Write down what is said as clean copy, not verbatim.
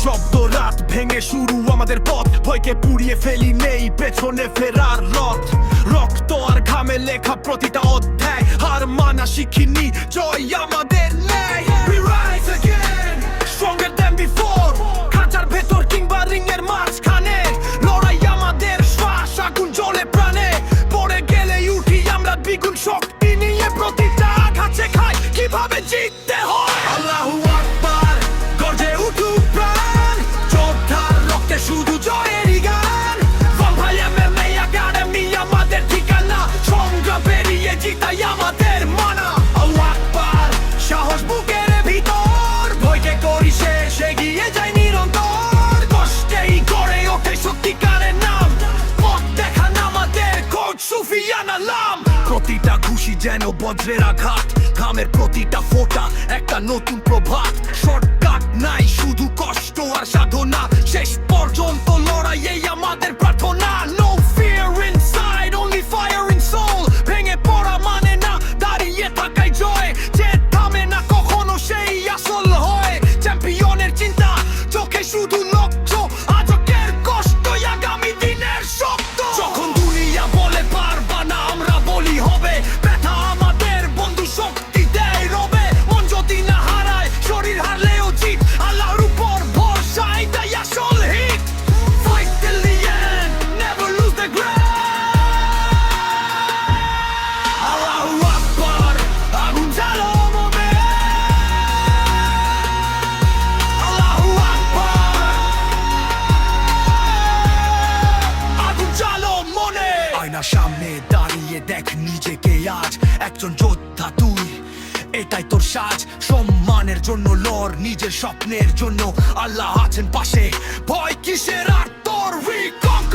নিঃশব্দ রাত ভেঙে শুরু আমাদের পথ, ভয়কে পুড়িয়ে ফেলি, নেই পেছনে ফেরার রথ। রক্ত আর ঘামে লেখা প্রতিটা অধ্যায়, হার মানা শিখিনি, জয় আমাদের নেই। We rise again, stronger than before, খাঁচার ভেতর কিংবা রিংয়ের মাঝখানে, লড়াই আমাদের শ্বাস, আগুন জ্বলে প্রাণে, পড়ে গেলে উঠি আমরা দ্বিগুণ শক্তি নিয়ে, প্রতিটা আঘাতে খাই কিভাবে জিততে হয়। আল্লাহু আকবার, গর্জে উঠুক প্রাণ, যোদ্ধার রক্তে শুধু জয়েরই গান। ভাম্পায়ার MMA একাডেমি আমাদের ঠিকানা, সংগ্রাম পেরিয়ে জিতাই আমাদের মানা। আল্লাহু আকবার, সাহস বুকের ভিতর, ভয়কে করি শেষ, এগিয়ে যাই নিরন্তর, কষ্টেই গড়ে ওঠে সত্যিকারের নাম, পথ দেখান আমাদের কোচ সুফিয়ান আলম। প্রতিটা খুশি যেন বজ্রের আঘাত, ঘামের প্রতিটা ফোঁটা একটা নতুন প্রভাত। শর্টকাট নাই, শুধু কষ্ট আর সাধনা, শেষ পর্যন্ত লড়াই এই আমাদের প্রার্থনা। No fear inside, only fire in soul, ভেঙে পড়া মানে না দাঁড়িয়ে থাকাই জয়, যে থামে না কখনো সেই আসল হয়। চ্যাম্পিয়নের চিন্তা, চোখে শুধু লক্ষ্য, আজকের কষ্ট আগামী দিনের শব্দ। যখন দুনিয়া বলে পারবা না, আমরা বলি হবে, ব্যথা আমাদের বন্ধু শক্তি দেয় রবে। মন যদি না হারায়, শরীর হারলেও জিত, আল্লাহর উপর ভরসা এটাই আসল hit. Fight till the end, never lose the ground. আল্লাহু আকবার, আগুন জ্বালো মনে, আল্লাহু আকবার, আগুন জ্বালো মনে। আয়নার সামনে দাঁড়িয়ে দেখ নিজেকে আজ, একজন যোদ্ধা তুই, এটাই তোর সাজ। সম্মানের জন্য লড়, নিজের স্বপ্নের জন্য, আল্লাহ আছেন পাশে, ভয় কিসের আর তোর we conquer.